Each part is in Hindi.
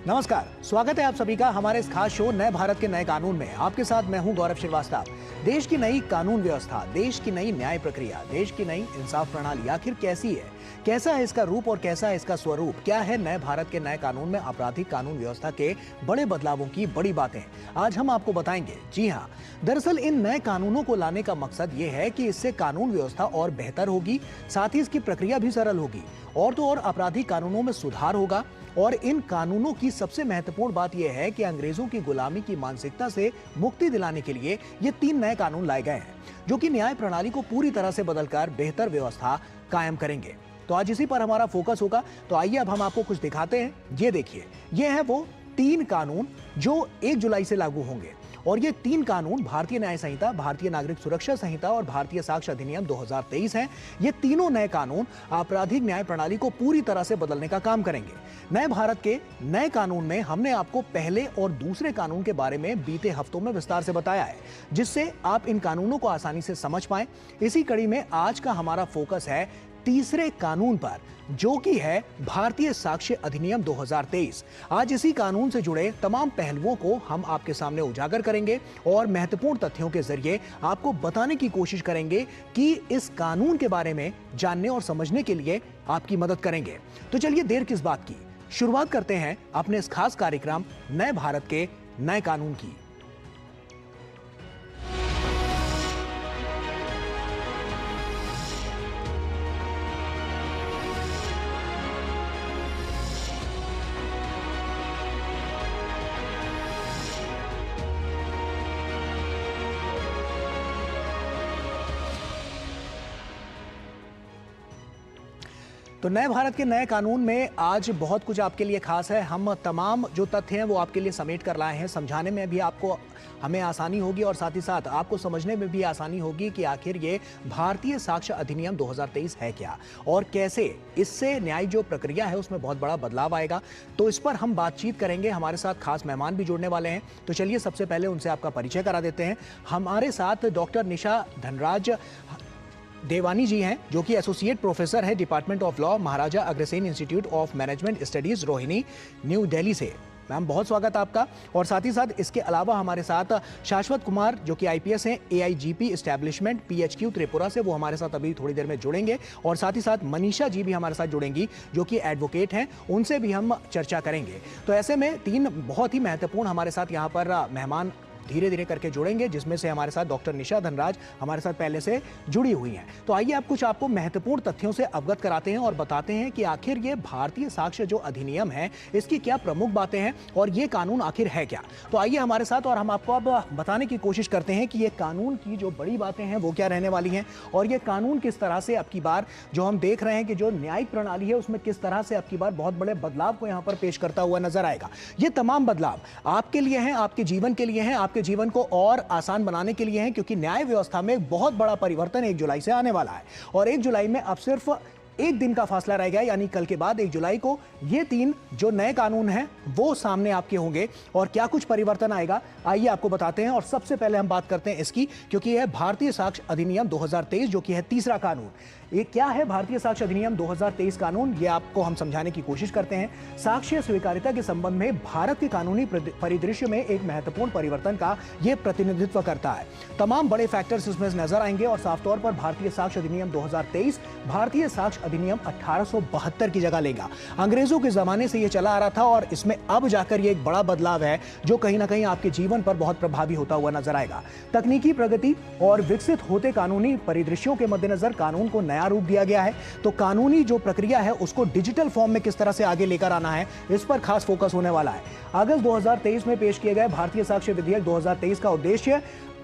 नमस्कार, स्वागत है आप सभी का हमारे इस खास शो नए भारत के नए कानून में। आपके साथ मैं हूं गौरव श्रीवास्तव। देश की नई कानून व्यवस्था, देश की नई न्याय प्रक्रिया, देश की नई इंसाफ प्रणाली आखिर कैसी है, कैसा है इसका रूप और कैसा है इसका स्वरूप, क्या है नए भारत के नए कानून में आपराधिक कानून व्यवस्था के बड़े बदलावों की बड़ी बातें आज हम आपको बताएंगे। जी हाँ, दरअसल इन नए कानूनों को लाने का मकसद ये है कि इससे कानून व्यवस्था और बेहतर होगी, साथ ही इसकी प्रक्रिया भी सरल होगी और तो और आपराधिक कानूनों में सुधार होगा। और इन कानूनों की सबसे महत्वपूर्ण बात यह है कि अंग्रेजों की गुलामी की मानसिकता से मुक्ति दिलाने के लिए ये 3 नए कानून लाए गए हैं, जो कि न्याय प्रणाली को पूरी तरह से बदलकर बेहतर व्यवस्था कायम करेंगे। तो आज इसी पर हमारा फोकस होगा। तो आइए अब हम आपको कुछ दिखाते हैं। ये देखिए, ये है वो 3 कानून जो 1 जुलाई से लागू होंगे और ये 3 कानून भारतीय न्याय संहिता, भारतीय नागरिक सुरक्षा संहिता और भारतीय साक्ष्य अधिनियम 2023 हैं। ये तीनों नए कानून आपराधिक न्याय प्रणाली को पूरी तरह से बदलने का काम करेंगे। नए भारत के नए कानून में हमने आपको पहले और दूसरे कानून के बारे में बीते हफ्तों में विस्तार से बताया है, जिससे आप इन कानूनों को आसानी से समझ पाएं। इसी कड़ी में आज का हमारा फोकस है तीसरे कानून पर, जो कि है भारतीय साक्ष्य अधिनियम 2023। आज इसी कानून से जुड़े तमाम पहलुओं को हम आपके सामने उजागर करेंगे और महत्वपूर्ण तथ्यों के जरिए आपको बताने की कोशिश करेंगे कि इस कानून के बारे में जानने और समझने के लिए आपकी मदद करेंगे। तो चलिए देर किस बात की, शुरुआत करते हैं अपने इस खास कार्यक्रम नए भारत के नए कानून की। तो नए भारत के नए कानून में आज बहुत कुछ आपके लिए खास है। हम तमाम जो तथ्य हैं वो आपके लिए समेट कर लाए हैं। समझाने में भी आपको हमें आसानी होगी और साथ ही साथ आपको समझने में भी आसानी होगी कि आखिर ये भारतीय साक्ष्य अधिनियम 2023 है क्या और कैसे इससे न्याय जो प्रक्रिया है उसमें बहुत बड़ा बदलाव आएगा। तो इस पर हम बातचीत करेंगे। हमारे साथ खास मेहमान भी जुड़ने वाले हैं। तो चलिए सबसे पहले उनसे आपका परिचय करा देते हैं। हमारे साथ डॉक्टर निशा धनराज देवानी जी हैं, जो कि एसोसिएट प्रोफेसर है department of law, Maharaja Agrasen institute of management studies, Rohini, new Delhi से। मैम बहुत स्वागत आपका। और साथ ही साथ इसके अलावा हमारे साथ शाश्वत कुमार, जो कि आईपीएस हैं, एआईजीपी एस्टैब्लिशमेंट पीएचक्यू त्रिपुरा से, वो हमारे साथ अभी थोड़ी देर में जुड़ेंगे। और साथ ही साथ मनीषा जी भी हमारे साथ जुड़ेंगी, जो कि एडवोकेट हैं, उनसे भी हम चर्चा करेंगे। तो ऐसे में 3 बहुत ही महत्वपूर्ण हमारे साथ यहाँ पर मेहमान धीरे धीरे करके जुड़ेंगे, जिसमें से हमारे साथ डॉक्टर निशा धनराज हमारे साथ पहले से जुड़ी हुई हैं। तो आइए आप कुछ आपको महत्वपूर्ण तथ्यों से अवगत कराते हैं और बताते हैं कि आखिर ये भारतीय साक्ष्य जो अधिनियम है इसकी क्या प्रमुख बातें हैं और ये कानून आखिर है क्या। तो आइए हमारे साथ और हम आपको अब बताने की कोशिश करते हैं कि ये कानून की जो बड़ी बातें हैं वो क्या रहने वाली हैं और ये कानून किस तरह से अब की बार जो हम देख रहे हैं कि जो न्यायिक प्रणाली है उसमें किस तरह से अब की बार बहुत बड़े बदलाव को यहाँ पर पेश करता हुआ नजर आएगा। ये तमाम बदलाव आपके लिए हैं, आपके जीवन के लिए हैं, आपके जीवन को और आसान बनाने के लिए हैं, क्योंकि न्याय व्यवस्था में एक बहुत बड़ा परिवर्तन 1 जुलाई से आने वाला है। और 1 जुलाई में अब सिर्फ 1 दिन का फासला रह गया, यानी कल के बाद 1 जुलाई को ये 3 जो नए कानून हैं वो सामने आपके होंगे। और क्या कुछ परिवर्तन आएगा आइए आपको बताते हैं। और सबसे पहले हम बात करते हैं इसकी, क्योंकि यह भारतीय साक्ष्य अधिनियम 2023 जो कि है तीसरा कानून। ये क्या है भारतीय साक्ष्य अधिनियम 2023 कानून, ये आपको हम समझाने की कोशिश करते हैं। साक्ष्य स्वीकार्यता के संबंध में भारत के कानूनी परिदृश्य में एक महत्वपूर्ण परिवर्तन का यह प्रतिनिधित्व करता है। तमाम बड़े फैक्टर्स इसमें नजर आएंगे और साफ तौर पर भारतीय साक्ष्य अधिनियम 2023 भारतीय साक्ष्य अधिनियम 1872 की जगह लेगा। अंग्रेजों के जमाने से यह चला आ रहा था और इसमें अब जाकर यह एक बड़ा बदलाव है जो कहीं ना कहीं आपके जीवन पर बहुत प्रभावी होता हुआ नजर आएगा। तकनीकी प्रगति और विकसित होते कानूनी परिदृश्यों के मद्देनजर कानून को नया रूप दिया गया है। तो कानूनी जो प्रक्रिया है उसको डिजिटल फॉर्म में किस तरह से आगे लेकर आना है, इस पर खास फोकस होने वाला है। अगस्त 2023 में पेश किए गए भारतीय साक्ष्य विधेयक 2023 का उद्देश्य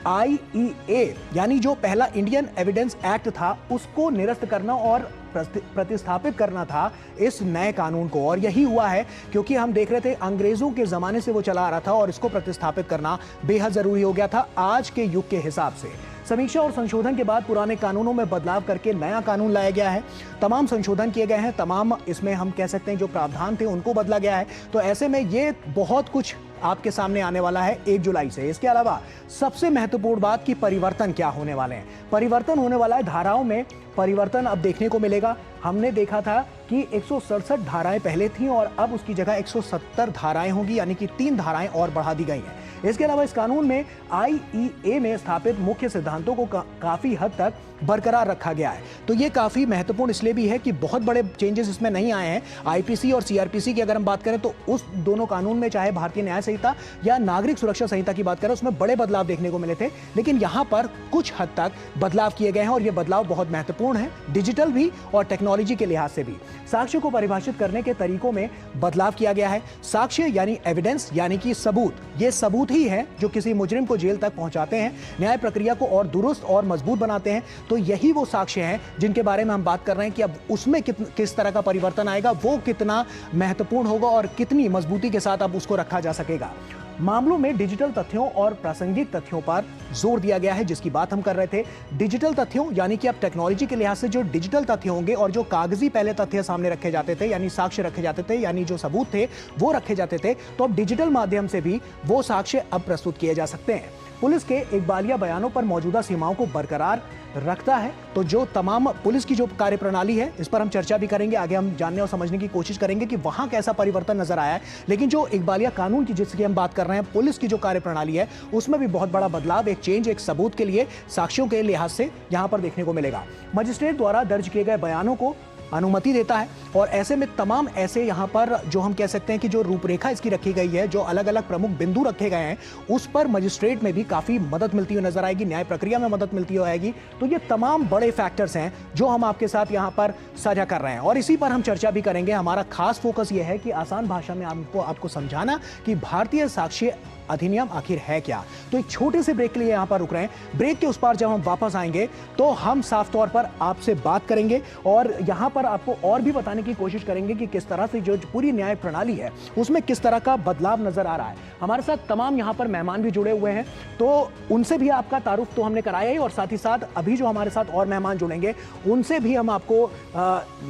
IEA यानी जो पहला इंडियन एविडेंस एक्ट था उसको निरस्त करना और प्रतिस्थापित करना था इस नए कानून को। और यही हुआ है, क्योंकि हम देख रहे थे अंग्रेजों के जमाने से वो चला आ रहा था और इसको प्रतिस्थापित करना बेहद जरूरी हो गया था आज के युग के हिसाब से। समीक्षा और संशोधन के बाद पुराने कानूनों में बदलाव करके नया कानून लाया गया है। तमाम संशोधन किए गए हैं, तमाम इसमें हम कह सकते हैं जो प्रावधान थे उनको बदला गया है। तो ऐसे में ये बहुत कुछ आपके सामने आने वाला है 1 जुलाई से। इसके अलावा सबसे महत्वपूर्ण बात कि परिवर्तन क्या होने वाले हैं। परिवर्तन होने वाला है धाराओं में, परिवर्तन अब देखने को मिलेगा। हमने देखा था कि 167 धाराएं पहले थीं और अब उसकी जगह 170 धाराएं होंगी, यानी कि 3 धाराएं और बढ़ा दी गई हैं। इसके अलावा इस कानून में आईईए में स्थापित मुख्य सिद्धांतों को काफी हद तक बरकरार रखा गया है। तो ये काफी महत्वपूर्ण इसलिए भी है कि बहुत बड़े चेंजेस इसमें नहीं आए हैं। आईपीसी और सीआरपीसी की अगर हम बात करें तो उस दोनों कानून में, चाहे भारतीय न्याय संहिता या नागरिक सुरक्षा संहिता की बात करें, उसमें बड़े बदलाव देखने को मिले थे, लेकिन यहां पर कुछ हद तक बदलाव किए गए हैं और ये बदलाव बहुत महत्वपूर्ण है, डिजिटल भी और टेक्नोलॉजी के लिहाज से भी। साक्ष्य को परिभाषित करने के तरीकों में बदलाव किया गया है। साक्ष्य यानी एविडेंस, यानी कि सबूत, ये सबूत ही है जो किसी मुजरिम को जेल तक पहुंचाते हैं, न्याय प्रक्रिया को और दुरुस्त और मजबूत बनाते हैं। तो यही वो साक्ष्य हैं जिनके बारे में हम बात कर रहे हैं कि अब उसमें किस तरह का परिवर्तन आएगा, वो कितना महत्वपूर्ण होगा और कितनी मजबूती के साथ अब उसको रखा जा सकेगा। मामलों में डिजिटल तथ्यों और प्रासंगिक तथ्यों पर जोर दिया गया है, जिसकी बात हम कर रहे थे। डिजिटल तथ्यों यानी कि अब टेक्नोलॉजी के लिहाज से जो डिजिटल तथ्य होंगे और जो कागजी पहले तथ्य सामने रखे जाते थे, यानी साक्ष्य रखे जाते थे, यानी जो सबूत थे वो रखे जाते थे, तो अब डिजिटल माध्यम से भी वो साक्ष्य अब प्रस्तुत किए जा सकते हैं। पुलिस के इकबालिया बयानों पर मौजूदा सीमाओं को बरकरार रखता है। तो जो तमाम पुलिस की जो कार्यप्रणाली है, इस पर हम चर्चा भी करेंगे, आगे हम जानने और समझने की कोशिश करेंगे कि वहां कैसा परिवर्तन नजर आया है। लेकिन जो इकबालिया कानून की जिसकी हम बात कर रहे हैं, पुलिस की जो कार्यप्रणाली है, उसमें भी बहुत बड़ा बदलाव, एक चेंज, एक सबूत के लिए, साक्ष्यों के लिहाज से यहां पर देखने को मिलेगा। मजिस्ट्रेट द्वारा दर्ज किए गए बयानों को अनुमति देता है और ऐसे में तमाम ऐसे यहाँ पर जो हम कह सकते हैं कि जो रूपरेखा इसकी रखी गई है, जो अलग अलग प्रमुख बिंदु रखे गए हैं, उस पर मजिस्ट्रेट में भी काफी मदद मिलती हुई नजर आएगी, न्याय प्रक्रिया में मदद मिलती हुई आएगी। तो ये तमाम बड़े फैक्टर्स हैं जो हम आपके साथ यहाँ पर साझा कर रहे हैं और इसी पर हम चर्चा भी करेंगे। हमारा खास फोकस ये है कि आसान भाषा में आपको समझाना कि भारतीय साक्ष्य अधिनियम आखिर है क्या। तो एक छोटे से ब्रेक के लिए यहां पर रुक रहे हैं। ब्रेक के उस पार जब हम वापस आएंगे तो हम साफ तौर पर आपसे बात करेंगे और यहां पर आपको और भी बताने की कोशिश करेंगे कि किस तरह से जो पूरी न्याय प्रणाली है उसमें किस तरह का बदलाव नजर आ रहा है। हमारे साथ तमाम यहां पर मेहमान भी जुड़े हुए हैं, तो उनसे भी आपका तारुफ तो हमने कराया ही और साथ ही साथ अभी जो हमारे साथ और मेहमान जुड़ेंगे उनसे भी हम आपको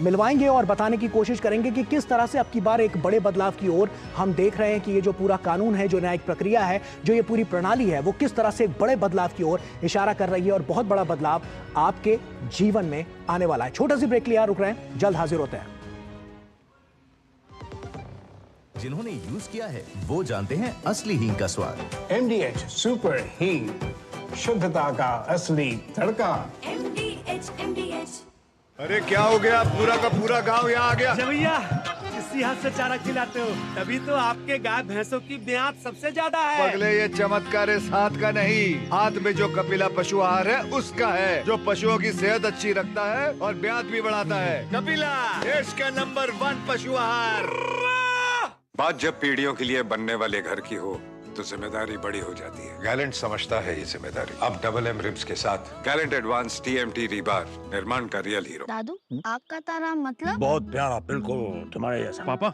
मिलवाएंगे और बताने की कोशिश करेंगे कि किस तरह से अब की बार एक बड़े बदलाव की ओर हम देख रहे हैं कि ये जो पूरा कानून है, जो न्यायिक प्रक्रिया है, जो ये पूरी प्रणाली है, वो किस तरह से एक बड़े बदलाव की ओर इशारा कर रही है और बहुत बड़ा बदलाव आपके जीवन में आने वाला है। छोटा सी ब्रेक लिया, रुक रहे हैं, जल्द हाजिर होते हैं। जिन्होंने यूज किया है वो जानते हैं असली हींग का स्वाद। MDH सुपर हींग, शुद्धता का असली तड़का। MDH। अरे क्या हो गया, पूरा का पूरा गांव यहाँ आ गया। भैया इसी हाथ से चारा खिलाते हो, तभी तो आपके गाय भैंसों की ब्याज सबसे ज्यादा है। पगले, ये चमत्कार इस हाथ का नहीं, हाथ में जो कपिला पशु आहार है उसका है, जो पशुओं की सेहत अच्छी रखता है और ब्याज भी बढ़ाता है। कपिला, देश का नंबर 1 पशु आहार। बात जब पीढ़ियों के लिए बनने वाले घर की हो तो जिम्मेदारी बड़ी हो जाती है। गैलेंट समझता है ये जिम्मेदारी। अब डबल एम रिब्स के साथ गैलेंट एडवांस TMT रीबार, निर्माण का रियल हीरो। दादू, आग का तारा मतलब? बहुत प्यारा, बिल्कुल तुम्हारे जैसा। पापा,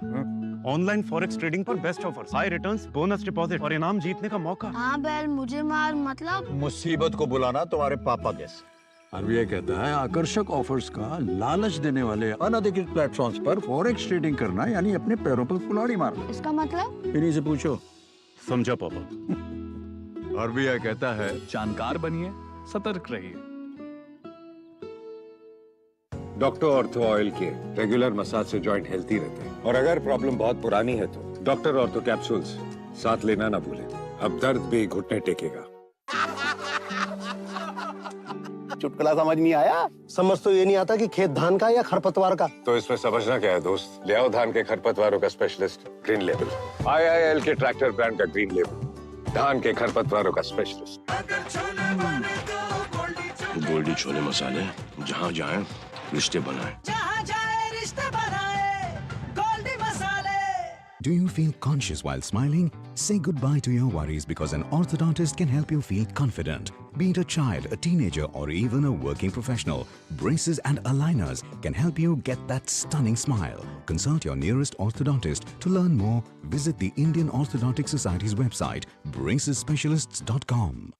ऑनलाइन फॉरेक्स ट्रेडिंग पर best offers, high returns, bonus deposit और इनाम जीतने का मौका। हाँ बैल, मुझे मार मतलब? मुसीबत को बुलाना तुम्हारे पापा जैसे। आरबीआई कहता है आकर्षक ऑफर्स का लालच देने वाले अनधिकृत प्लेटफॉर्म्स पर फॉरेक्स ट्रेडिंग करना यानी अपने पैरों पर कुल्हाड़ी मारना। इसका मतलब? इन्हीं से पूछो। समझा पापा। आरबीआई कहता है जानकार बनिए, सतर्क रहिए। डॉक्टर ऑर्थो ऑयल के रेगुलर मसाज से जॉइंट हेल्थी रहते हैं और अगर प्रॉब्लम बहुत पुरानी है तो डॉक्टर ऑर्थो कैप्सूल्स साथ लेना ना भूलें। अब दर्द भी घुटने टेकेगा। चुटकुला समझ नहीं आया? समझ तो ये नहीं आता कि खेत धान का या खरपतवार का। तो इसमें समझना क्या है दोस्त, ले आओ धान के खरपतवारों का स्पेशलिस्ट ग्रीन लेबल। IIL के ट्रैक्टर ब्रांड का ग्रीन लेबल, धान के खरपतवारों का स्पेशलिस्ट। गोल्डी छोले मसाले, जहाँ जाए रिश्ते बनाए। Do you feel conscious while smiling? Say goodbye to your worries because an orthodontist can help you feel confident. Be it a child, a teenager, or even a working professional, braces and aligners can help you get that stunning smile. Consult your nearest orthodontist. To learn more, visit the Indian Orthodontic Society's website, bracesspecialists.com.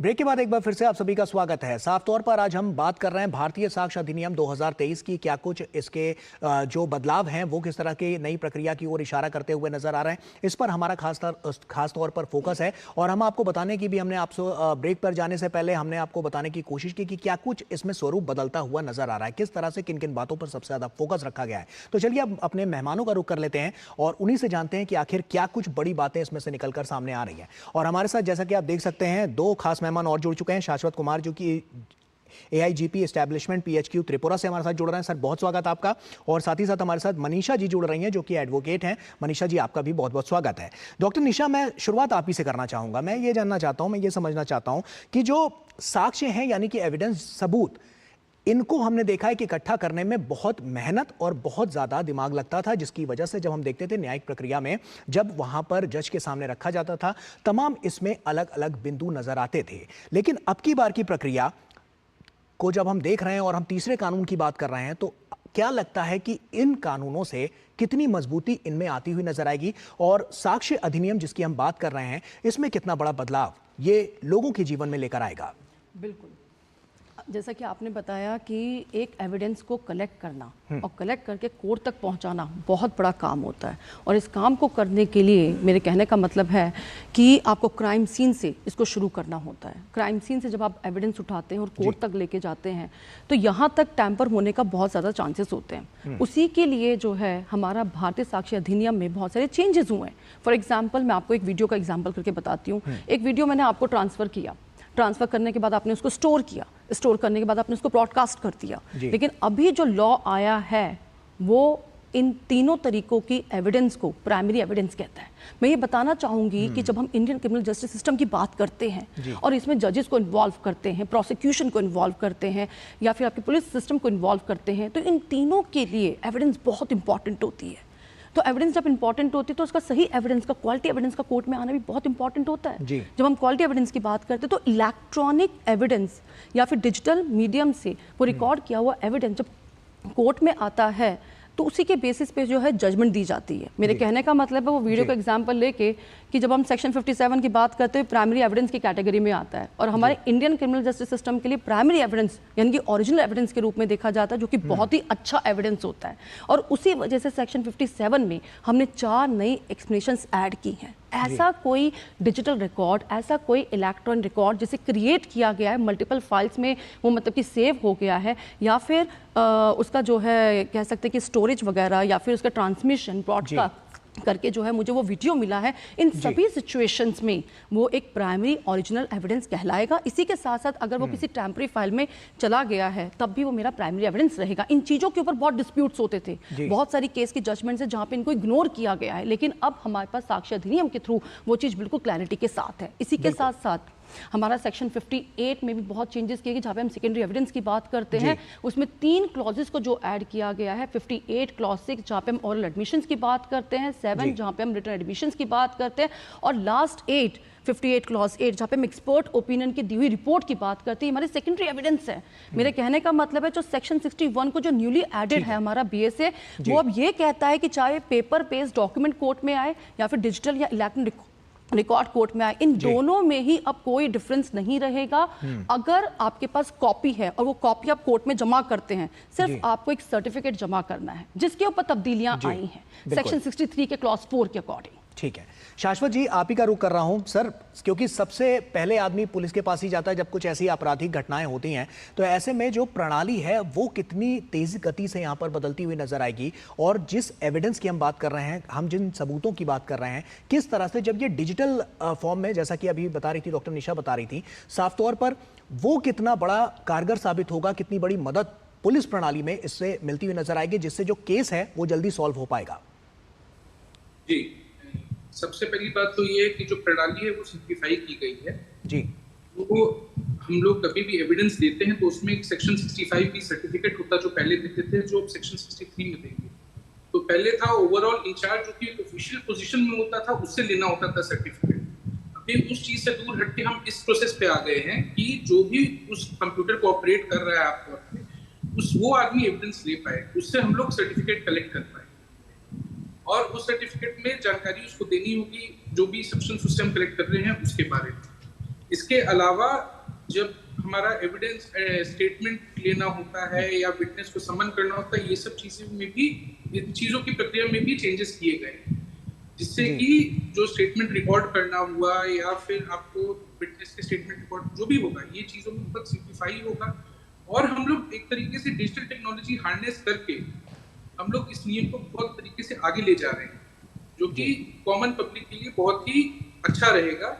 Break के बाद एक बार फिर से आप सभी का स्वागत है। साफ तौर पर आज हम बात कर रहे हैं भारतीय साक्ष्य अधिनियम 2023 की। क्या कुछ इसके जो बदलाव हैं वो किस तरह की नई प्रक्रिया की ओर इशारा करते हुए नजर आ रहे हैं, इस पर हमारा खास तौर पर फोकस है। और हम आपको बताने की भी हमने आपसे ब्रेक पर जाने से पहले हमने आपको बताने की कोशिश की कि क्या कुछ इसमें स्वरूप बदलता हुआ नजर आ रहा है, किस तरह से किन किन बातों पर सबसे ज्यादा फोकस रखा गया है। तो चलिए अब अपने मेहमानों का रुख कर लेते हैं और उन्हीं से जानते हैं कि आखिर क्या कुछ बड़ी बातें इसमें से निकलकर सामने आ रही हैं। और हमारे साथ जैसा कि आप देख सकते हैं दो खास मेहमान और जुड़ चुके हैं। शाश्वत कुमार जो कि AIGP एस्टैब्लिशमेंट PHQ त्रिपुरा से हमारे साथ जुड़ रहे हैं। सर बहुत स्वागत है आपका। और साथ ही साथ हमारे साथ मनीषा जी जुड़ रही हैं जो कि एडवोकेट हैं। मनीषा जी आपका भी बहुत बहुत स्वागत है। डॉक्टर निशा, मैं शुरुआत आप ही से करना चाहूँगा। मैं ये जानना चाहता हूँ, मैं ये समझना चाहता हूँ कि जो साक्ष्य हैं यानी कि एविडेंस, सबूत, इनको हमने देखा है कि इकट्ठा करने में बहुत मेहनत और बहुत ज़्यादा दिमाग लगता था, जिसकी वजह से जब हम देखते थे न्यायिक प्रक्रिया में जब वहाँ पर जज के सामने रखा जाता था तमाम इसमें अलग अलग बिंदु नजर आते थे। लेकिन अब की बार की प्रक्रिया को जब हम देख रहे हैं और हम तीसरे कानून की बात कर रहे हैं तो क्या लगता है कि इन कानूनों से कितनी मजबूती इनमें आती हुई नजर आएगी और साक्ष्य अधिनियम जिसकी हम बात कर रहे हैं इसमें कितना बड़ा बदलाव ये लोगों के जीवन में लेकर आएगा? बिल्कुल, जैसा कि आपने बताया कि एक एविडेंस को कलेक्ट करना और कलेक्ट करके कोर्ट तक पहुंचाना बहुत बड़ा काम होता है। और इस काम को करने के लिए मेरे कहने का मतलब है कि आपको क्राइम सीन से इसको शुरू करना होता है। क्राइम सीन से जब आप एविडेंस उठाते हैं और कोर्ट तक लेके जाते हैं तो यहाँ तक टैंपर होने का बहुत ज़्यादा चांसेस होते हैं। उसी के लिए जो है हमारा भारतीय साक्ष्य अधिनियम में बहुत सारे चेंजेस हुए हैं। फॉर एग्जाम्पल मैं आपको एक वीडियो का एग्जाम्पल करके बताती हूँ। एक वीडियो मैंने आपको ट्रांसफ़र किया, ट्रांसफर करने के बाद आपने उसको स्टोर किया, स्टोर करने के बाद आपने उसको ब्रॉडकास्ट कर दिया। लेकिन अभी जो लॉ आया है वो इन तीनों तरीकों की एविडेंस को प्राइमरी एविडेंस कहता है। मैं ये बताना चाहूंगी कि जब हम इंडियन क्रिमिनल जस्टिस सिस्टम की बात करते हैं और इसमें जजेस को इन्वॉल्व करते हैं, प्रोसिक्यूशन को इन्वॉल्व करते हैं या फिर आपके पुलिस सिस्टम को इन्वॉल्व करते हैं, तो इन तीनों के लिए एविडेंस बहुत इंपॉर्टेंट होती है। तो एविडेंस जब इंपॉर्टेंट होती है तो उसका सही एविडेंस का, क्वालिटी एविडेंस का कोर्ट में आना भी बहुत इंपॉर्टेंट होता है। जब हम क्वालिटी एविडेंस की बात करते हैं तो इलेक्ट्रॉनिक एविडेंस या फिर डिजिटल मीडियम से वो रिकॉर्ड किया हुआ एविडेंस जब कोर्ट में आता है तो उसी के बेसिस पे जो है जजमेंट दी जाती है। मेरे कहने का मतलब है वो वीडियो का एग्जांपल लेके कि जब हम सेक्शन 57 की बात करते हैं प्राइमरी एविडेंस की कैटेगरी में आता है और हमारे इंडियन क्रिमिनल जस्टिस सिस्टम के लिए प्राइमरी एविडेंस यानी कि ओरिजिनल एविडेंस के रूप में देखा जाता है, जो कि बहुत ही अच्छा एविडेंस होता है। और उसी वजह से सेक्शन 57 में हमने 4 नई एक्सप्लेनेशंस ऐड की हैं। ऐसा कोई डिजिटल रिकॉर्ड, ऐसा कोई इलेक्ट्रॉनिक रिकॉर्ड जिसे क्रिएट किया गया है मल्टीपल फाइल्स में, वो मतलब कि सेव हो गया है या फिर उसका जो है कह सकते हैं कि स्टोरेज वगैरह या फिर उसका ट्रांसमिशन ब्रॉडकास्ट करके जो है मुझे वो वीडियो मिला है, इन सभी सिचुएशंस में वो एक प्राइमरी ओरिजिनल एविडेंस कहलाएगा। इसी के साथ साथ अगर वो किसी टेम्पररी फाइल में चला गया है तब भी वो मेरा प्राइमरी एविडेंस रहेगा। इन चीज़ों के ऊपर बहुत डिस्प्यूट्स होते थे, बहुत सारी केस की जजमेंट्स है जहाँ पे इनको इग्नोर किया गया है, लेकिन अब हमारे पास साक्ष्य अधिनियम के थ्रू वो चीज़ बिल्कुल क्लैरिटी के साथ है। इसी के साथ साथ हमारा सेक्शन 58 में भी बहुत चेंजेस किए गए, जहाँ पे हम सेकेंडरी एविडेंस की बात करते हैं उसमें 3 क्लॉजेस को जो ऐड किया गया है। 58 क्लॉज 6 जहाँ पे हम ओरल एडमिशंस की बात करते हैं, 7 जहाँ पे हम रिटन एडमिशंस की बात करते हैं और लास्ट 8 58 क्लॉज 8 जहाँ पे हम एक्सपर्ट ओपिनियन की दी हुई रिपोर्ट की बात करते हैं, हमारे सेकेंडरी एविडेंस है। मेरे कहने का मतलब है जो सेक्शन 61 को जो न्यूली एडेड है हमारा BSA, वो अब ये कहता है कि चाहे पेपर बेस्ड डॉक्यूमेंट कोर्ट में आए या फिर डिजिटल या इलेक्ट्रॉनिक रिकॉर्ड कोर्ट में आए, इन दोनों में ही अब कोई डिफरेंस नहीं रहेगा। अगर आपके पास कॉपी है और वो कॉपी आप कोर्ट में जमा करते हैं, सिर्फ आपको एक सर्टिफिकेट जमा करना है जिसके ऊपर तब्दीलियां आई हैं सेक्शन 63 के क्लॉज 4 के अकॉर्डिंग। ठीक है, शाश्वत जी आप ही का रुख कर रहा हूं सर, क्योंकि सबसे पहले आदमी पुलिस के पास ही जाता है जब कुछ ऐसी आपराधिक घटनाएं होती हैं, तो ऐसे में जो प्रणाली है वो कितनी तेज गति से यहाँ पर बदलती हुई नजर आएगी और जिस एविडेंस की हम बात कर रहे हैं, हम जिन सबूतों की बात कर रहे हैं, किस तरह से जब ये डिजिटल फॉर्म में, जैसा कि अभी बता रही थी डॉक्टर निशा बता रही थी, साफ तौर पर वो कितना बड़ा कारगर साबित होगा, कितनी बड़ी मदद पुलिस प्रणाली में इससे मिलती हुई नजर आएगी, जिससे जो केस है वो जल्दी सॉल्व हो पाएगा। जी, सबसे पहली बात तो ये है कि जो प्रणाली है वो सिंप्लीफाई की गई है जी। वो हम लोग कभी भी एविडेंस देते हैं तो उसमें एक सेक्शन 65 की सर्टिफिकेट होता जो पहले देते थे, जो अब सेक्शन 63 में देंगे। तो पहले था ओवरऑल इंचार्ज जो कि ऑफिशियल पोजीशन में होता था, उससे लेना होता था सर्टिफिकेट। अभी उस चीज से दूर हटके हम इस प्रोसेस पे आ गए हैं कि जो भी उस कंप्यूटर को ऑपरेट कर रहा है आपको, उस वो आदमी एविडेंस ले पाए, उससे हम लोग सर्टिफिकेट कलेक्ट कर पाए और उस सर्टिफिकेट में जानकारी उसको देनी होगी जो भी सब्सटेंस उससे हम कलेक्ट कर रहे हैं उसके बारे में। इसके अलावा जब हमारा एविडेंस स्टेटमेंट लेना होता है या विटनेस को समन करना होता है, ये सब चीज़ों में भी, इन चीज़ों की प्रक्रिया में भी चेंजेस किए गए, जिससे कि जो स्टेटमेंट रिकॉर्ड करना हुआ या फिर आपको विटनेस के स्टेटमेंट रिकॉर्ड जो भी होगा, ये चीज़ों में बहुत सिंप्लीफाई होगा। और हम लोग एक तरीके से डिजिटल टेक्नोलॉजी हार्नेस करके हम लोग इस नियम को बहुत तरीके से आगे ले जा रहे हैं, जो कि कॉमन पब्लिक के लिए बहुत ही अच्छा रहेगा।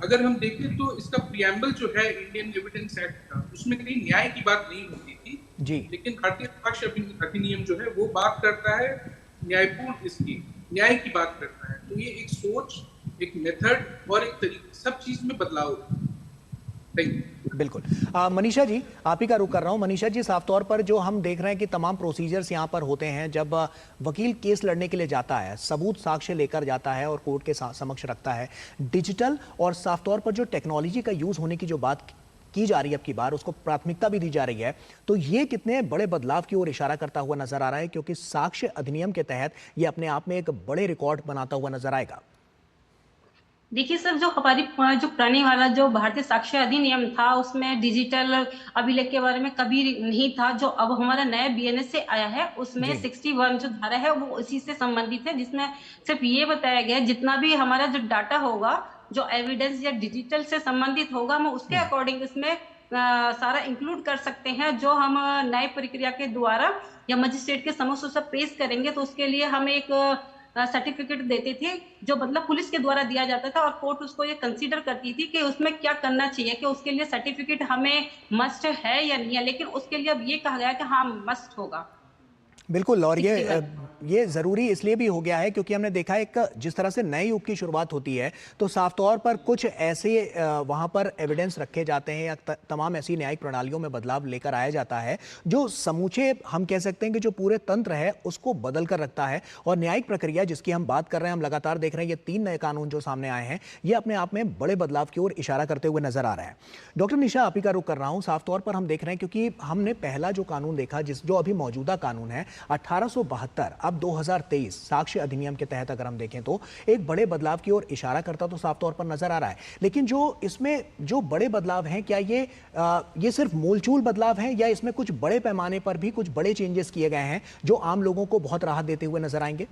अगर हम देखें तो इसका प्रियम्बल जो है इंडियन एविडेंस एक्ट का, उसमें कहीं न्याय की बात नहीं होती थी जी, लेकिन भारतीय साक्ष्य अधिनियम जो है वो बात करता है न्यायपूर्ण, इसकी न्याय की बात करता है। तो ये एक सोच, एक मेथड और एक तरीके, सब चीज में बदलाव। बिल्कुल। मनीषा जी, आप ही का रुख कर रहा हूँ। मनीषा जी, साफ तौर पर जो हम देख रहे हैं कि तमाम प्रोसीजर्स यहाँ पर होते हैं, जब वकील केस लड़ने के लिए जाता है, सबूत साक्ष्य लेकर जाता है और कोर्ट के समक्ष रखता है, डिजिटल और साफ तौर पर जो टेक्नोलॉजी का यूज होने की जो बात की जा रही है अब की बार, उसको प्राथमिकता भी दी जा रही है, तो ये कितने बड़े बदलाव की ओर इशारा करता हुआ नजर आ रहा है, क्योंकि साक्ष्य अधिनियम के तहत ये अपने आप में एक बड़े रिकॉर्ड बनाता हुआ नजर आएगा। देखिए सर, जो हमारी जो पुरानी वाला जो भारतीय साक्ष्य अधिनियम था, उसमें डिजिटल अभिलेख के बारे में कभी नहीं था। जो अब हमारा नया बीएनएस से आया है, उसमें 61 जो धारा है वो उसी से संबंधित है, जिसमें सिर्फ ये बताया गया है जितना भी हमारा जो डाटा होगा, जो एविडेंस या डिजिटल से संबंधित होगा, हम उसके अकॉर्डिंग इसमें सारा इंक्लूड कर सकते हैं। जो हम न्याय प्रक्रिया के द्वारा या मजिस्ट्रेट के समक्ष उसे पेश करेंगे, तो उसके लिए हम एक सर्टिफिकेट देते थे, जो मतलब पुलिस के द्वारा दिया जाता था, और कोर्ट उसको ये कंसीडर करती थी कि उसमें क्या करना चाहिए, कि उसके लिए सर्टिफिकेट हमें मस्ट है या नहीं है। लेकिन उसके लिए अब ये कहा गया कि हाँ मस्ट होगा। बिल्कुल, और ये ज़रूरी इसलिए भी हो गया है क्योंकि हमने देखा है एक जिस तरह से नए युग की शुरुआत होती है, तो साफ तौर पर कुछ ऐसे वहाँ पर एविडेंस रखे जाते हैं या तमाम ऐसी न्यायिक प्रणालियों में बदलाव लेकर आया जाता है, जो समूचे हम कह सकते हैं कि जो पूरे तंत्र है उसको बदल कर रखता है। और न्यायिक प्रक्रिया जिसकी हम बात कर रहे हैं, हम लगातार देख रहे हैं, ये 3 नए कानून जो सामने आए हैं, ये अपने आप में बड़े बदलाव की ओर इशारा करते हुए नजर आ रहा है। डॉक्टर निशा, आप ही का रुख कर रहा हूँ। साफ तौर पर हम देख रहे हैं, क्योंकि हमने पहला जो कानून देखा, जो अभी मौजूदा कानून है 1872, अब 2023 साक्ष्य अधिनियम के तहत अगर हम देखें तो एक बड़े बदलाव की ओर इशारा करता तो साफ तौर पर नजर आ रहा है। लेकिन जो इसमें जो बड़े बदलाव हैं, क्या ये सिर्फ मूलचूल बदलाव हैं या इसमें कुछ बड़े पैमाने पर भी कुछ बड़े चेंजेस किए गए हैं जो आम लोगों को बहुत राहत देते हुए नजर आएंगे?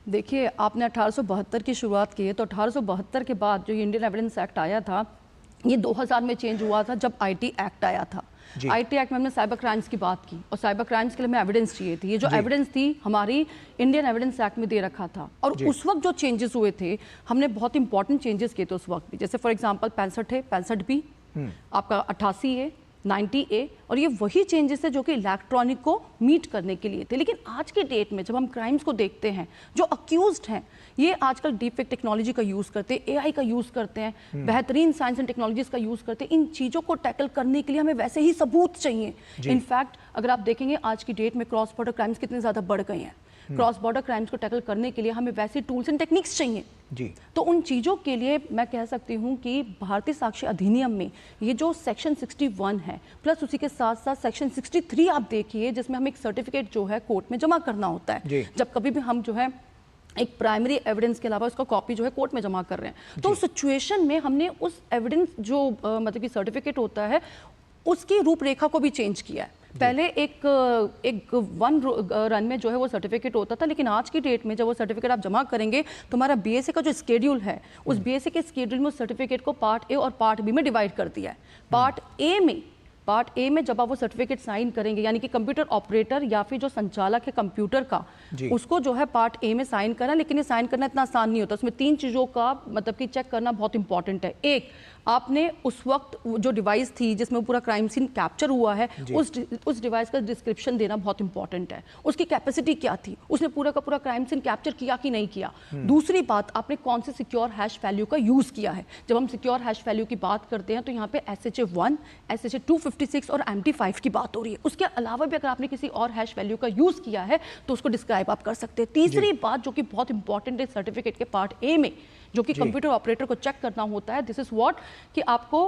देखिए, आपने 1872 की शुरुआत की है, तो 1872 के बाद जो इंडियन एविडेंस एक्ट आया था, ये 2000 में चेंज हुआ था जब आईटी एक्ट आया था। आईटी एक्ट में हमने साइबर क्राइम्स की बात की, और साइबर क्राइम्स के लिए हमें एविडेंस चाहिए थी। ये जो एविडेंस थी हमारी इंडियन एविडेंस एक्ट में दे रखा था, और उस वक्त जो चेंजेस हुए थे, हमने बहुत इंपॉर्टेंट चेंजेस किए थे उस वक्त भी। जैसे फॉर एग्जांपल 65 है, 65B, आपका 88 है, 90A, और ये वही चेंजेस है जो कि इलेक्ट्रॉनिक को मीट करने के लिए थे। लेकिन आज के डेट में जब हम क्राइम्स को देखते हैं, जो अक्यूज्ड हैं, ये आजकल डीपफेक टेक्नोलॉजी का यूज़ करते हैं, एआई का यूज़ करते हैं, बेहतरीन साइंस एंड टेक्नोलॉजीज का यूज़ करते हैं। इन चीज़ों को टैकल करने के लिए हमें वैसे ही सबूत चाहिए। इनफैक्ट अगर आप देखेंगे आज की डेट में क्रॉस बॉर्डर क्राइम्स कितने ज़्यादा बढ़ गए हैं, क्रॉस बॉर्डर क्राइम्स को टैकल करने के लिए हमें वैसे टूल्स एंड टेक्निक्स चाहिए जी। तो उन चीज़ों के लिए मैं कह सकती हूँ कि भारतीय साक्ष्य अधिनियम में ये जो सेक्शन 61 है, प्लस उसी के साथ साथ सेक्शन 63 आप देखिए, जिसमें हमें एक सर्टिफिकेट जो है कोर्ट में जमा करना होता है। जब कभी भी हम जो है एक प्राइमरी एविडेंस के अलावा उसका कॉपी जो है कोर्ट में जमा कर रहे हैं, तो उस सिचुएशन में हमने उस एविडेंस जो मतलब कि सर्टिफिकेट होता है, उसकी रूपरेखा को भी चेंज किया है। पहले एक वन रन में जो है वो सर्टिफिकेट होता था, लेकिन आज की डेट में जब वो सर्टिफिकेट आप जमा करेंगे तो हमारा बीएसए का जो स्केड्यूल है, उस बीएसए के स्केड्यूल में उस सर्टिफिकेट को पार्ट ए और पार्ट बी में डिवाइड कर दिया है। पार्ट ए में जब आप वो सर्टिफिकेट साइन करेंगे, यानी कि कंप्यूटर ऑपरेटर या फिर जो संचालक है कंप्यूटर का, उसको जो है पार्ट ए में साइन करना। लेकिन ये साइन करना इतना आसान नहीं होता, उसमें 3 चीज़ों का मतलब कि चेक करना बहुत इंपॉर्टेंट है। एक, आपने उस वक्त जो डिवाइस थी जिसमें पूरा क्राइम सीन कैप्चर हुआ है, उस डिवाइस का डिस्क्रिप्शन देना बहुत इंपॉर्टेंट है। उसकी कैपेसिटी क्या थी, उसने पूरा का पूरा क्राइम सीन कैप्चर किया कि नहीं किया। दूसरी बात, आपने कौन से सिक्योर हैश वैल्यू का यूज़ किया है। जब हम सिक्योर हैश वैल्यू की बात करते हैं तो यहाँ पे SHA-1, SHA-256 और MD5 की बात हो रही है। उसके अलावा भी अगर आपने किसी और हैश वैल्यू का यूज़ किया है तो उसको डिस्क्राइब आप कर सकते हैं। तीसरी बात जो कि बहुत इंपॉर्टेंट है सर्टिफिकेट के पार्ट ए में, जो कि कंप्यूटर ऑपरेटर को चेक करना होता है, दिस इज व्हाट, कि आपको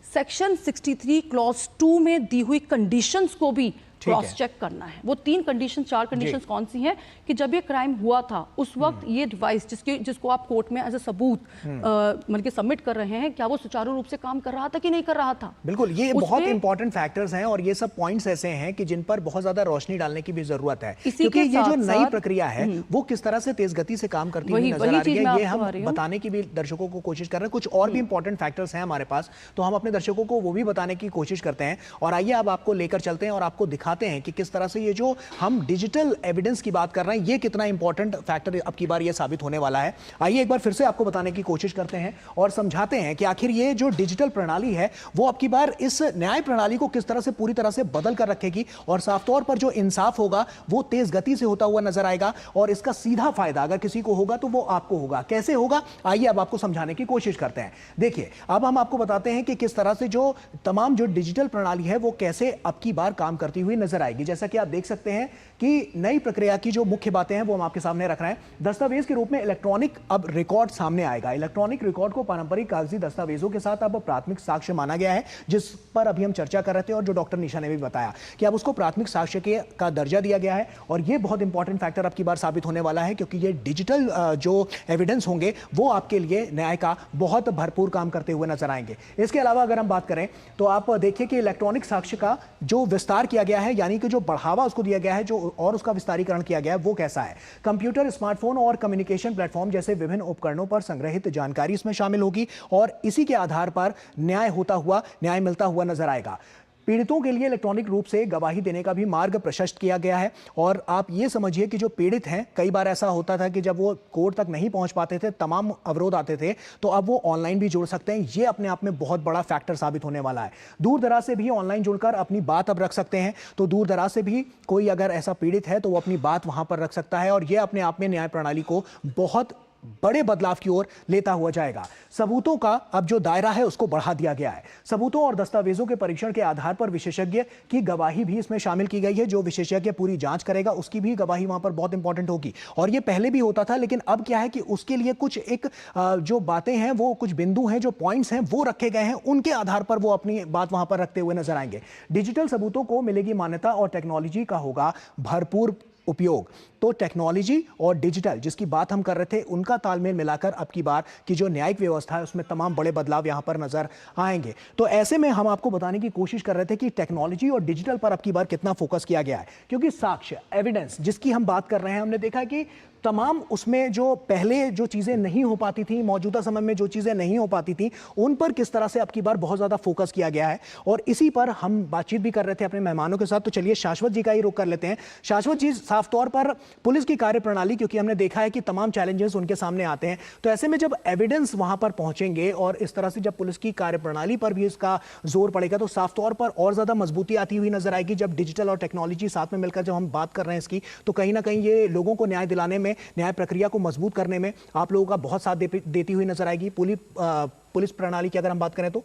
सेक्शन 63 क्लॉज 2 में दी हुई कंडीशंस को भी क्रॉस चेक करना है। वो 3 कंडीशन 4 कंडीशन कौन सी हैं कि जब ये क्राइम हुआ था उस वक्त ये डिवाइस जिसको आप कोर्ट में एज अ सबूत मतलब सबमिट कर रहे हैं, क्या वो सुचारू रूप से काम कर रहा था कि नहीं कर रहा था। बिल्कुल, ये बहुत इंपॉर्टेंट फैक्टर्स हैं और ये सब पॉइंट्स ऐसे हैं कि जिन पर बहुत ज्यादा रोशनी डालने की भी जरूरत है, क्योंकि ये जो नई प्रक्रिया है वो किस तरह से तेज गति से काम करती हुई नजर आ रही है, ये हम बताने की भी दर्शकों को कोशिश कर रहे हैं। कुछ और भी इंपॉर्टेंट फैक्टर्स हैं हमारे पास, तो हम अपने दर्शकों को वो भी बताने की कोशिश करते हैं। और आइए अब आपको लेकर चलते हैं और आपको दिखाते हैं कि किस तरह से ये जो हम डिजिटल एविडेंस की बात कर रहे हैं ये कितना इंपॉर्टेंट फैक्टर अब की बार ये साबित होने वाला है। आइए एक बार फिर से आपको बताने की कोशिश करते हैं और समझाते हैं कि आखिर ये जो डिजिटल प्रणाली है वो अब की बार इस न्याय प्रणाली को किस तरह से पूरी तरह से बदल कर रखेगी और साफ तौर पर जो इंसाफ होगा वो तेज गति से होता हुआ नजर आएगा और इसका सीधा फायदा अगर किसी को होगा तो वो आपको होगा। कैसे होगा, आइए अब आपको समझाने की कोशिश करते हैं। देखिए, अब हम आपको बताते हैं कि किस तरह से जो तमाम जो डिजिटल प्रणाली है वो कैसे अब की बार काम करती हुई नजर आएगी। जैसा कि आप देख सकते हैं कि नई प्रक्रिया की जो मुख्य बातें हैं वो हम आपके सामने रख रहे हैं। दस्तावेज के रूप में इलेक्ट्रॉनिक अब रिकॉर्ड सामने आएगा। इलेक्ट्रॉनिक रिकॉर्ड को पारंपरिक कागजी दस्तावेजों के साथ अब प्राथमिक साक्ष्य माना गया है, जिस पर अभी हम चर्चा कर रहे थे और जो डॉक्टर निशा ने भी बताया कि अब उसको प्राथमिक साक्ष्य का दर्जा दिया गया है। और ये बहुत इंपॉर्टेंट फैक्टर अब की बार साबित होने वाला है, क्योंकि ये डिजिटल जो एविडेंस होंगे वो आपके लिए न्याय का बहुत भरपूर काम करते हुए नजर आएंगे। इसके अलावा अगर हम बात करें तो आप देखिए कि इलेक्ट्रॉनिक साक्ष्य का जो विस्तार किया गया है, यानी कि जो बढ़ावा उसको दिया गया है, जो और उसका विस्तारीकरण किया गया है वो कैसा है। कंप्यूटर, स्मार्टफोन और कम्युनिकेशन प्लेटफॉर्म जैसे विभिन्न उपकरणों पर संग्रहित जानकारी इसमें शामिल होगी और इसी के आधार पर न्याय मिलता हुआ नजर आएगा। पीड़ितों के लिए इलेक्ट्रॉनिक रूप से गवाही देने का भी मार्ग प्रशस्त किया गया है। और आप ये समझिए कि जो पीड़ित हैं, कई बार ऐसा होता था कि जब वो कोर्ट तक नहीं पहुंच पाते थे, तमाम अवरोध आते थे, तो अब वो ऑनलाइन भी जुड़ सकते हैं। ये अपने आप में बहुत बड़ा फैक्टर साबित होने वाला है। दूर दराज से भी ऑनलाइन जुड़कर अपनी बात अब रख सकते हैं, तो दूर दराज से भी कोई अगर ऐसा पीड़ित है तो वो अपनी बात वहां पर रख सकता है और ये अपने आप में न्याय प्रणाली को बहुत बड़े बदलाव की ओर लेता हुआ जाएगा। सबूतों का अब जो दायरा है उसको बढ़ा दिया गया है। सबूतों और दस्तावेजों के परीक्षण के आधार पर विशेषज्ञ की गवाही भी इसमें शामिल की गई है। जो विशेषज्ञ पूरी जांच करेगा उसकी भी गवाही वहां पर बहुत इंपॉर्टेंट होगी। और ये पहले भी होता था, लेकिन अब क्या है कि उसके लिए कुछ एक जो बातें हैं, वो कुछ बिंदु हैं, जो पॉइंट्स हैं वो रखे गए हैं, उनके आधार पर वो अपनी बात वहां पर रखते हुए नजर आएंगे। डिजिटल सबूतों को मिलेगी मान्यता और टेक्नोलॉजी का होगा भरपूर उपयोग। तो टेक्नोलॉजी और डिजिटल जिसकी बात हम कर रहे थे, उनका तालमेल मिलाकर अब की बार की जो न्यायिक व्यवस्था है उसमें तमाम बड़े बदलाव यहां पर नजर आएंगे। तो ऐसे में हम आपको बताने की कोशिश कर रहे थे कि टेक्नोलॉजी और डिजिटल पर अब की बार कितना फोकस किया गया है, क्योंकि साक्ष्य एविडेंस जिसकी हम बात कर रहे हैं, हमने देखा कि तमाम उसमें जो पहले जो चीज़ें नहीं हो पाती थी, मौजूदा समय में जो चीज़ें नहीं हो पाती थी, उन पर किस तरह से अब की बार बहुत ज़्यादा फोकस किया गया है। और इसी पर हम बातचीत भी कर रहे थे अपने मेहमानों के साथ। तो चलिए शाश्वत जी का ही रुख कर लेते हैं। शाश्वत जी, साफ तौर पर पुलिस की कार्यप्रणाली, क्योंकि हमने देखा है कि तमाम चैलेंजेस उनके सामने आते हैं, तो ऐसे में जब एविडेंस वहां पर पहुंचेंगे और इस तरह से जब पुलिस की कार्यप्रणाली पर भी इसका जोर पड़ेगा, तो साफ तौर पर और ज़्यादा मजबूती आती हुई नजर आएगी। जब डिजिटल और टेक्नोलॉजी साथ में मिलकर जब हम बात कर रहे हैं इसकी, तो कहीं ना कहीं ये लोगों को न्याय दिलाने में, न्याय प्रक्रिया को मजबूत करने में आप लोगों का बहुत साथ देती हुई नजर आएगी पुलिस प्रणाली की, अगर हम बात करें तो।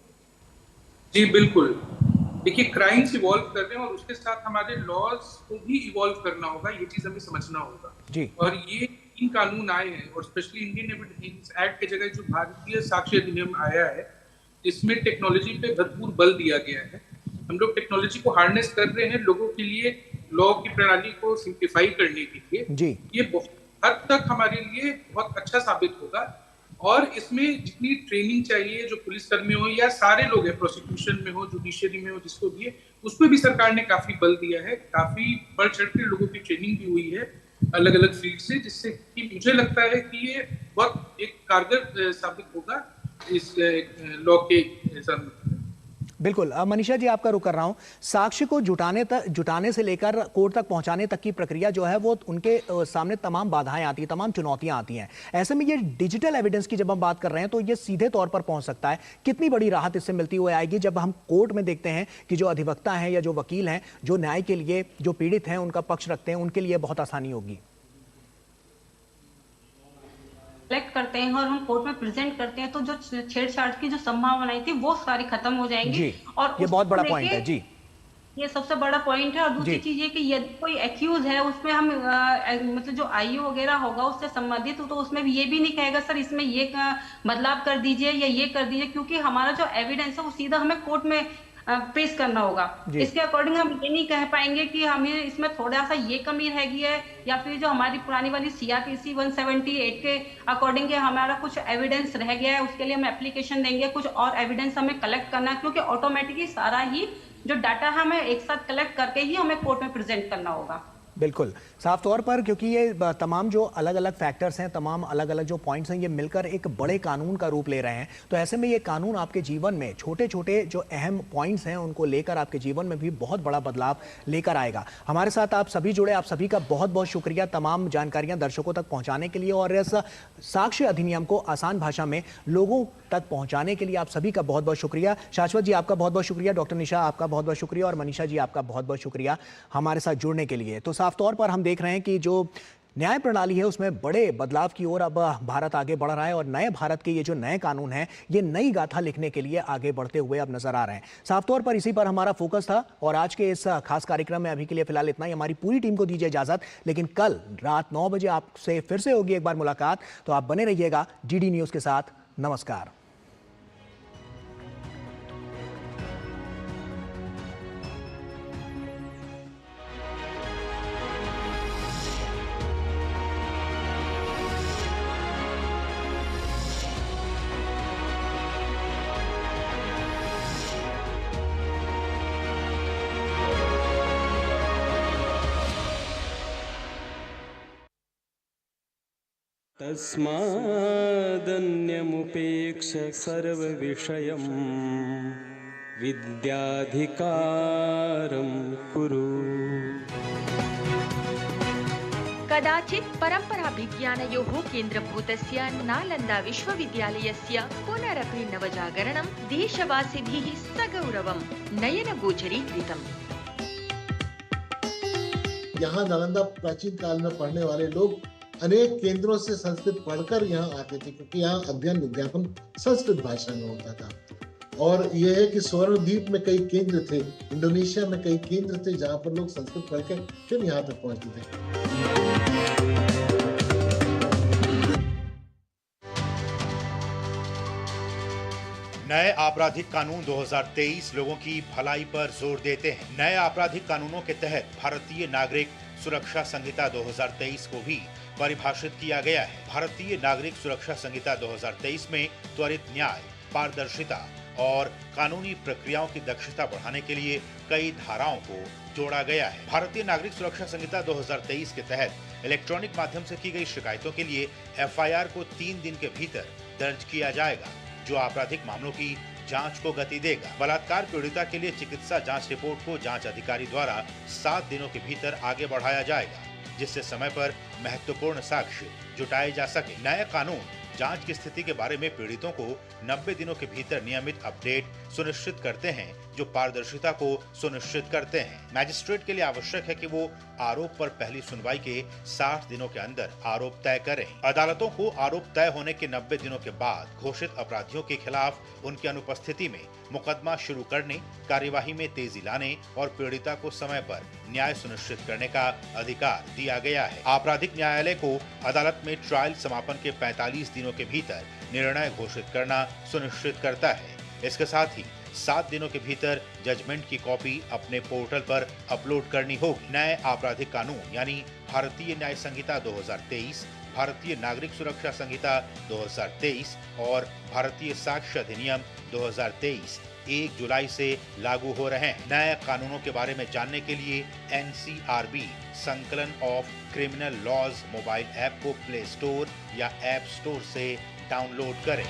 जी बिल्कुल, देखिए क्राइम्स इवॉल्व कर रहे हैं और उसके साथ हमारे लॉज को भी इवॉल्व करना होगा, ये चीज हमें समझना होगा जी। और ये 3 कानून आए हैं और स्पेशली इंडियन एविडेंस एक्ट की जगह जो भारतीय साक्ष्य अधिनियम आया है, इसमें टेक्नोलॉजी पे भरपूर बल दिया गया है। हम लोग टेक्नोलॉजी को हार्नेस कर रहे हैं लोगों के लिए, लॉ की प्रणाली को सिंप्लीफाई करने के लिए जी। ये बहुत हद तक हमारे लिए बहुत अच्छा साबित होगा। और इसमें जितनी ट्रेनिंग चाहिए, जो पुलिसकर्मी हो या सारे लोग हैं, प्रोसिक्यूशन में हो, जुडिशियरी में हो, जिसको भी है, उसमें भी सरकार ने काफी बल दिया है। काफी बढ़ चढ़ के लोगों की ट्रेनिंग भी हुई है अलग अलग फील्ड से, जिससे कि मुझे लगता है कि ये बहुत एक कारगर साबित होगा इस लॉ के सामने। बिल्कुल, मनीषा जी आपका रुख कर रहा हूं। साक्ष्य को जुटाने से लेकर कोर्ट तक पहुंचाने तक की प्रक्रिया जो है वो उनके सामने तमाम बाधाएं आती हैं, तमाम चुनौतियां आती हैं। ऐसे में ये डिजिटल एविडेंस की जब हम बात कर रहे हैं तो ये सीधे तौर पर पहुंच सकता है। कितनी बड़ी राहत इससे मिलती हुई आएगी जब हम कोर्ट में देखते हैं कि जो अधिवक्ता हैं या जो वकील हैं, जो न्याय के लिए जो पीड़ित हैं उनका पक्ष रखते हैं, उनके लिए बहुत आसानी होगी। कलेक्ट करते हैं और हम कोर्ट में प्रेजेंट करते हैं, तो जो छेड़छाड़ की जो संभावनाएं थी वो सारी खत्म हो जाएंगी। और ये बहुत बड़ा पॉइंट है जी, ये सबसे बड़ा पॉइंट है। और दूसरी चीज ये कि यदि कोई एक्यूज है, उसमें हम मतलब जो आईओ वगैरह होगा उससे संबंधित, तो उसमें भी ये भी नहीं कहेगा सर इसमें ये बदलाव कर दीजिए या ये कर दीजिए, क्योंकि हमारा जो एविडेंस है वो सीधा हमें कोर्ट में पेश करना होगा। जी। इसके अकॉर्डिंग हम ये नहीं कह पाएंगे कि हमें इसमें थोड़ा सा ये कमी रह गई है, या फिर जो हमारी पुरानी वाली CRPC 178 के अकॉर्डिंग हमारा कुछ एविडेंस रह गया है, उसके लिए हम एप्लीकेशन देंगे, कुछ और एविडेंस हमें कलेक्ट करना है, क्योंकि ऑटोमेटिकली सारा ही जो डाटा है हमें एक साथ कलेक्ट करके ही हमें कोर्ट में प्रेजेंट करना होगा। बिल्कुल साफ तौर पर, क्योंकि ये तमाम जो अलग अलग फैक्टर्स हैं, तमाम अलग अलग जो पॉइंट्स हैं, ये मिलकर एक बड़े कानून का रूप ले रहे हैं। तो ऐसे में ये कानून आपके जीवन में छोटे छोटे जो अहम पॉइंट्स हैं उनको लेकर आपके जीवन में भी बहुत बड़ा बदलाव लेकर आएगा। हमारे साथ आप सभी जुड़े, आप सभी का बहुत बहुत शुक्रिया तमाम जानकारियां दर्शकों तक पहुंचाने के लिए और इस साक्ष्य अधिनियम को आसान भाषा में लोगों तक पहुंचाने के लिए आप सभी का बहुत बहुत शुक्रिया। शाश्वत जी आपका बहुत बहुत शुक्रिया, डॉक्टर निशा आपका बहुत बहुत शुक्रिया और मनीषा जी आपका बहुत बहुत शुक्रिया हमारे साथ जुड़ने के लिए। तो साफ तौर पर हम देख रहे हैं कि जो न्याय प्रणाली है उसमें बड़े बदलाव की ओर अब भारत आगे बढ़ रहा है और नए भारत के ये जो नए कानून हैं ये नई गाथा लिखने के लिए आगे बढ़ते हुए अब नजर आ रहे हैं। साफ तौर पर इसी पर हमारा फोकस था और आज के इस खास कार्यक्रम में अभी के लिए फिलहाल इतना ही। हमारी पूरी टीम को दीजिए इजाजत, लेकिन कल रात 9 बजे आपसे फिर से होगी एक बार मुलाकात। तो आप बने रहिएगा DD न्यूज के साथ। नमस्कार। तस्मादन्यमुपेक्ष्य सर्वविषयं विद्याधिकारं कुरु। कदाचित् परम्पराभिज्ञानयोः केन्द्रभूतस्य नालन्दा विश्वविद्यालयस्य पुनरपि नवजागरणं देशवासिभिः सगौरवं नयनगोचरीकृतम्। यहाँ नालंदा प्राचीन काल में पढ़ने वाले लोग अनेक केंद्रों से संस्कृत पढ़कर यहाँ आते थे, क्योंकि यहाँ अध्ययन विज्ञापन संस्कृत भाषा में होता था। और यह है कि स्वर्णद्वीप में कई केंद्र थे, इंडोनेशिया में कई केंद्र थे जहाँ पर लोग संस्कृत पढ़कर फिर यहाँ तक पहुँचते थे। नए आपराधिक कानून 2023 लोगों की भलाई पर जोर देते हैं। नए आपराधिक कानूनों के तहत भारतीय नागरिक सुरक्षा संहिता 2023 को भी परिभाषित किया गया है। भारतीय नागरिक सुरक्षा संहिता 2023 में त्वरित न्याय, पारदर्शिता और कानूनी प्रक्रियाओं की दक्षता बढ़ाने के लिए कई धाराओं को जोड़ा गया है। भारतीय नागरिक सुरक्षा संहिता 2023 के तहत इलेक्ट्रॉनिक माध्यम से की गई शिकायतों के लिए FIR को 3 दिन के भीतर दर्ज किया जाएगा, जो आपराधिक मामलों की जांच को गति देगा। बलात्कार पीड़िता के लिए चिकित्सा जांच रिपोर्ट को जांच अधिकारी द्वारा 7 दिनों के भीतर आगे बढ़ाया जाएगा, जिससे समय पर महत्वपूर्ण साक्ष्य जुटाए जा सके। नए कानून जांच की स्थिति के बारे में पीड़ितों को 90 दिनों के भीतर नियमित अपडेट सुनिश्चित करते हैं, जो पारदर्शिता को सुनिश्चित करते हैं। मैजिस्ट्रेट के लिए आवश्यक है कि वो आरोप पर पहली सुनवाई के 60 दिनों के अंदर आरोप तय करें। अदालतों को आरोप तय होने के 90 दिनों के बाद घोषित अपराधियों के खिलाफ उनकी अनुपस्थिति में मुकदमा शुरू करने, कार्यवाही में तेजी लाने और पीड़िता को समय पर न्याय सुनिश्चित करने का अधिकार दिया गया है। आपराधिक न्यायालय को अदालत में ट्रायल समापन के 45 दिनों के भीतर निर्णय घोषित करना सुनिश्चित करता है। इसके साथ ही 7 दिनों के भीतर जजमेंट की कॉपी अपने पोर्टल पर अपलोड करनी होगी। नए आपराधिक कानून यानी भारतीय न्याय संहिता 2023, भारतीय नागरिक सुरक्षा संहिता 2023 और भारतीय साक्ष्य अधिनियम 2023 1 जुलाई से लागू हो रहे हैं। नए कानूनों के बारे में जानने के लिए NCRB संकलन of criminal laws mobile app को प्ले स्टोर या ऐप स्टोर से डाउनलोड करें।